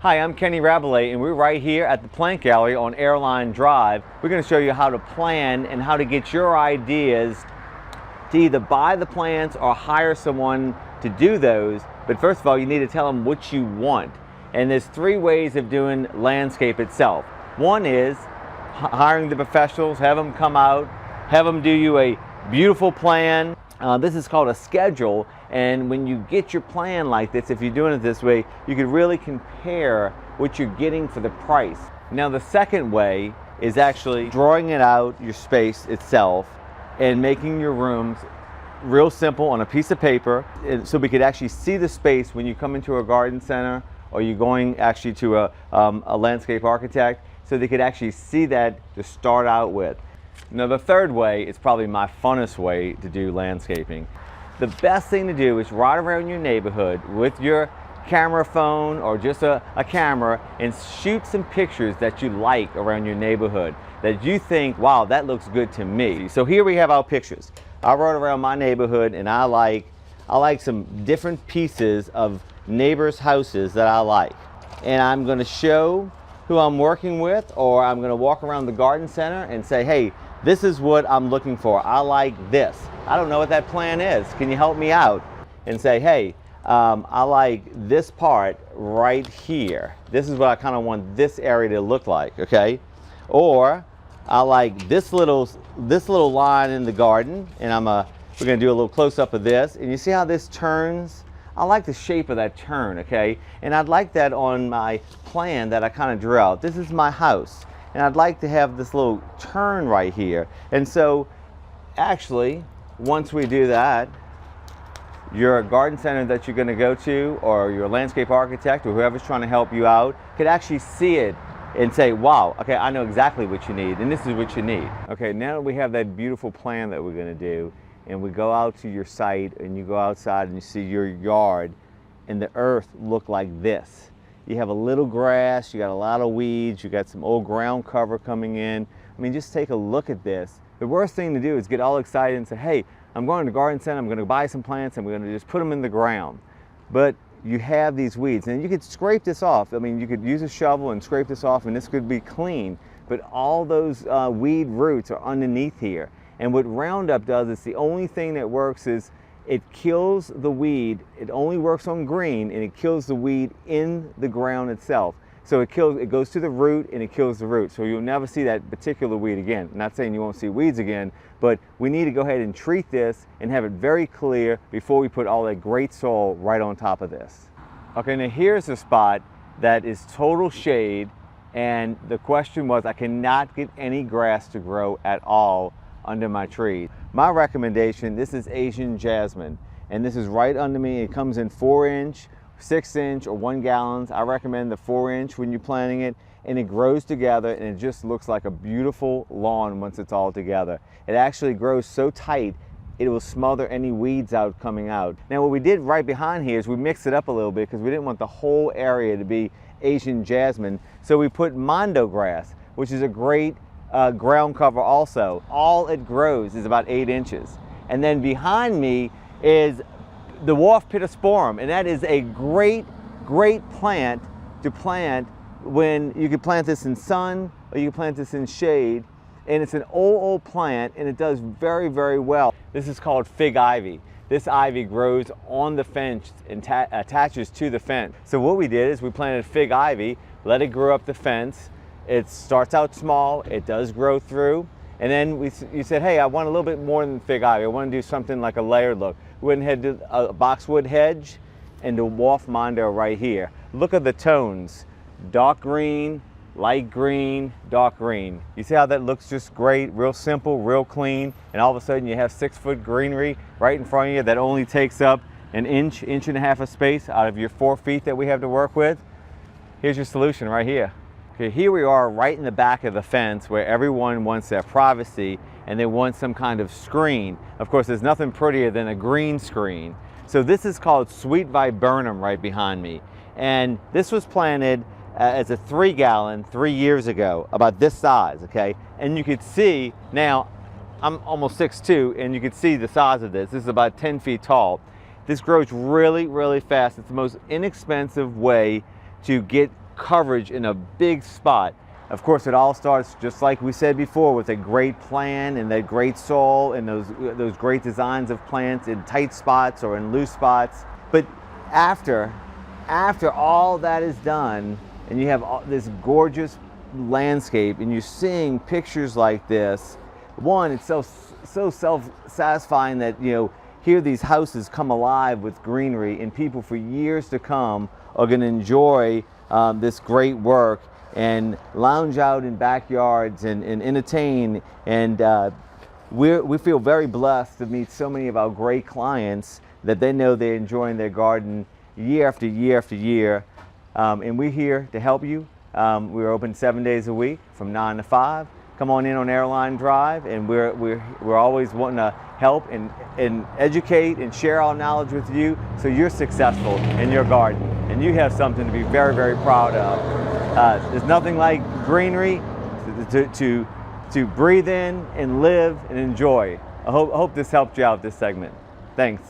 Hi, I'm Kenny Rabelais, and we're right here at the Plant Gallery on Airline Drive. We're going to show you how to plan and how to get your ideas to either buy the plants or hire someone to do those. But first of all, you need to tell them what you want. And there's three ways of doing landscape itself. One is hiring the professionals, have them come out, have them do you a beautiful plan. This is called a schedule, and when you get your plan like this, if you're doing it this way, you can really compare what you're getting for the price. Now the second way is actually drawing it out, your space itself, and making your rooms real simple on a piece of paper, so we could actually see the space when you come into a garden center or you're going actually to a landscape architect, so they could actually see that to start out with. Now the third way is probably my funnest way to do landscaping. The best thing to do is ride around your neighborhood with your camera phone or just a camera and shoot some pictures that you like around your neighborhood that you think, wow, that looks good to me. So here we have our pictures. I rode around my neighborhood and I like some different pieces of neighbors' houses that I like. And I'm going to show who I'm working with, or I'm going to walk around the garden center and say, hey, this is what I'm looking for. I like this. I don't know what that plan is. Can you help me out? And say, hey, I like this part right here. This is what I kind of want this area to look like, okay? Or I like this little line in the garden, and we're going to do a little close-up of this. And you see how this turns? I like the shape of that turn, okay? And I'd like that on my plan that I kind of drew out. This is my house, and I'd like to have this little turn right here. And so actually, once we do that, your garden center that you're going to go to, or your landscape architect, or whoever's trying to help you out, could actually see it and say, wow, okay, I know exactly what you need, and this is what you need. Okay, now that we have that beautiful plan that we're going to do, and we go out to your site and you go outside and you see your yard and the earth look like this. You have a little grass, you got a lot of weeds, you got some old ground cover coming in. I mean, just take a look at this. The worst thing to do is get all excited and say, hey, I'm going to the garden center, I'm going to buy some plants, I'm going to just put them in the ground. But you have these weeds, and you could scrape this off. I mean, you could use a shovel and scrape this off and this could be clean, but all those weed roots are underneath here. And what Roundup does is the only thing that works is it kills the weed. It only works on green, and it kills the weed in the ground itself. So it goes to the root and it kills the root. So you'll never see that particular weed again. I'm not saying you won't see weeds again, but we need to go ahead and treat this and have it very clear before we put all that great soil right on top of this. Okay, now here's a spot that is total shade, and the question was, I cannot get any grass to grow at all under my tree. My recommendation, this is Asian jasmine, and this is right under me. It comes in 4-inch, 6-inch, or 1 gallons. I recommend the 4-inch when you're planting it, and it grows together and it just looks like a beautiful lawn once it's all together. It actually grows so tight it will smother any weeds out coming out. Now what we did right behind here is we mixed it up a little bit because we didn't want the whole area to be Asian jasmine, so we put mondo grass, which is a great ground cover also. All it grows is about 8 inches. And then behind me is the dwarf pittosporum, and that is a great plant to plant when you can plant this in sun or you can plant this in shade. And it's an old plant, and it does very well. This is called fig ivy. This ivy grows on the fence and attaches to the fence. So what we did is we planted fig ivy, let it grow up the fence. It starts out small, it does grow through, and then you said, hey, I want a little bit more than fig ivy. I want to do something like a layered look. We went ahead and did a boxwood hedge and the dwarf mondo right here. Look at the tones, dark green, light green, dark green. You see how that looks just great, real simple, real clean, and all of a sudden you have 6-foot greenery right in front of you that only takes up an inch and a half of space out of your 4 feet that we have to work with. Here's your solution right here. Okay, here we are right in the back of the fence where everyone wants their privacy and they want some kind of screen. Of course, there's nothing prettier than a green screen. So this is called Sweet Viburnum right behind me. And this was planted as a 3-gallon 3 years ago, about this size, okay? And you could see, now I'm almost 6'2", and you can see the size of this. This is about 10 feet tall. This grows really fast. It's the most inexpensive way to get coverage in a big spot. Of course, it all starts, just like we said before, with a great plan and that great soil and those great designs of plants in tight spots or in loose spots. But after all that is done, and you have this gorgeous landscape, and you're seeing pictures like this, one, it's so self-satisfying that, you know, here these houses come alive with greenery, and people for years to come are going to enjoy this great work and lounge out in backyards and entertain. And we feel very blessed to meet so many of our great clients that they know they're enjoying their garden year after year after year. And we're here to help you. We're open 7 days a week from 9 to 5. Come on in on Airline Drive, and we're always wanting to help and educate and share our knowledge with you so you're successful in your garden and you have something to be very, very proud of. There's nothing like greenery to breathe in and live and enjoy. I hope this helped you out, this segment. Thanks.